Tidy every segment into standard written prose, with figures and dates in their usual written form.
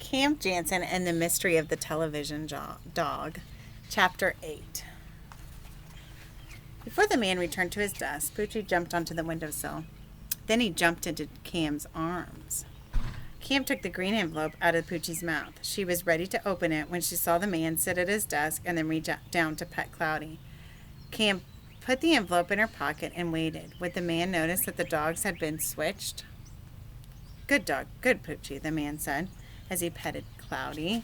Camp Jansen and the Mystery of the Television Dog, Chapter 8. Before the man returned to his desk, Poochie jumped onto the windowsill. Then he jumped into Cam's arms. Cam took the green envelope out of Poochie's mouth. She was ready to open it when she saw the man sit at his desk and then reach down to pet Cloudy. Cam put the envelope in her pocket and waited. Would the man notice that the dogs had been switched? Good dog, good Poochie, the man said as he petted Cloudy.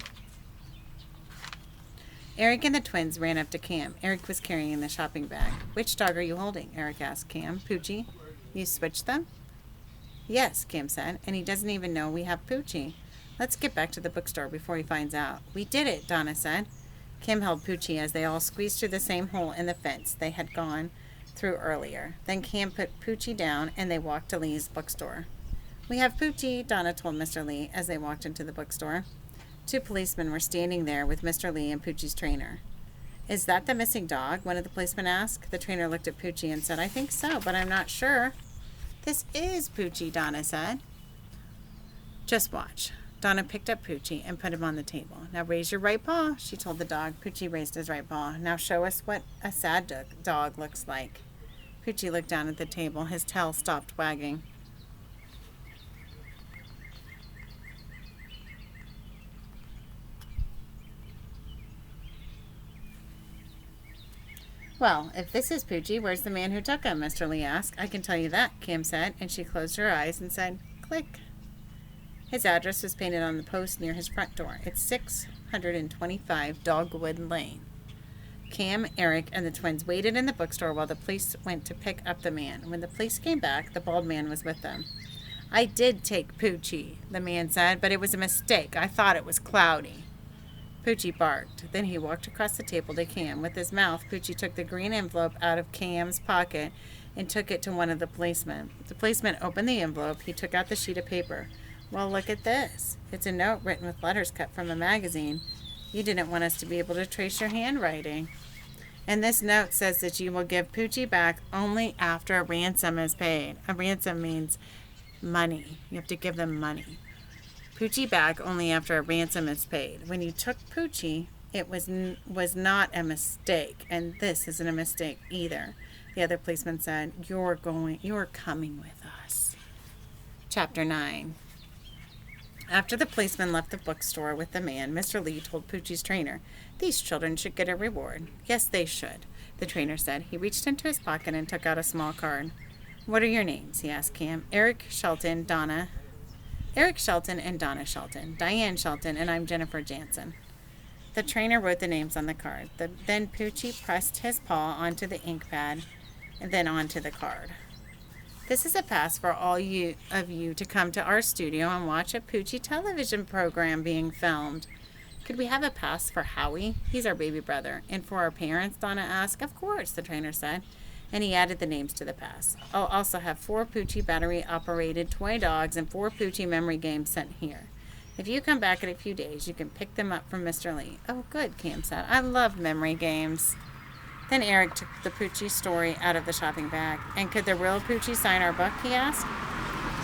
Eric and the twins ran up to Cam. Eric was carrying the shopping bag. Which dog are you holding? Eric asked Cam. Poochie. You switched them? Yes, Cam said, and he doesn't even know we have Poochie. Let's get back to the bookstore before he finds out. We did it, Donna said. Cam held Poochie as they all squeezed through the same hole in the fence they had gone through earlier. Then Cam put Poochie down and they walked to Lee's bookstore. We have Poochie, Donna told Mr. Lee as they walked into the bookstore. 2 policemen were standing there with Mr. Lee and Poochie's trainer. Is that the missing dog? One of the policemen asked. The trainer looked at Poochie and said, I think so, but I'm not sure. This is Poochie, Donna said. Just watch. Donna picked up Poochie and put him on the table. Now raise your right paw, she told the dog. Poochie raised his right paw. Now show us what a sad dog looks like. Poochie looked down at the table. His tail stopped wagging. Well, if this is Poochie, where's the man who took him? Mr. Lee asked. I can tell you that, Cam said, and she closed her eyes and said, click. His address was painted on the post near his front door. It's 625 Dogwood Lane. Cam, Eric, and the twins waited in the bookstore while the police went to pick up the man. When the police came back, the bald man was with them. I did take Poochie, the man said, but it was a mistake. I thought it was Cloudy. Poochie barked. Then he walked across the table to Cam. With his mouth, Poochie took the green envelope out of Cam's pocket and took it to one of the policemen. The policeman opened the envelope. He took out the sheet of paper. Well, look at this. It's a note written with letters cut from a magazine. You didn't want us to be able to trace your handwriting. And this note says that you will give Poochie back only after a ransom is paid. A ransom means money. You have to give them money. Poochie back only after a ransom is paid. When you took Poochie, it was not a mistake, and this isn't a mistake either. The other policeman said, You're coming with us. Chapter 9. After the policeman left the bookstore with the man, Mr. Lee told Poochie's trainer, These children should get a reward. Yes, they should, the trainer said. He reached into his pocket and took out a small card. What are your names? He asked Cam. Eric Shelton and Donna Shelton, Diane Shelton, and I'm Jennifer Jansen. The trainer wrote the names on the card. Then Poochie pressed his paw onto the ink pad and then onto the card. This is a pass for all of you to come to our studio and watch a Poochie television program being filmed. Could we have a pass for Howie? He's our baby brother. And for our parents, Donna asked. Of course, the trainer said. And he added the names to the pass. I'll also have 4 Poochie battery-operated toy dogs and 4 Poochie memory games sent here. If you come back in a few days, you can pick them up from Mr. Lee. Oh, good, Cam said. I love memory games. Then Eric took the Poochie story out of the shopping bag. And could the real Poochie sign our book, he asked.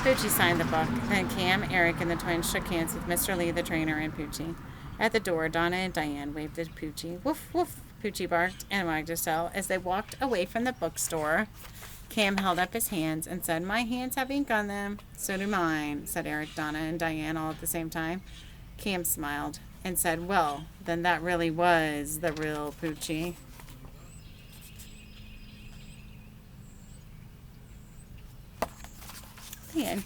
Poochie signed the book. Then Cam, Eric, and the twins shook hands with Mr. Lee, the trainer, and Poochie. At the door, Donna and Diane waved at Poochie. Woof, woof. Poochie barked and wagged his tail. As they walked away from the bookstore, Cam held up his hands and said, My hands have ink on them. So do mine, said Eric, Donna, and Diane all at the same time. Cam smiled and said, Well, then that really was the real Poochie. The end.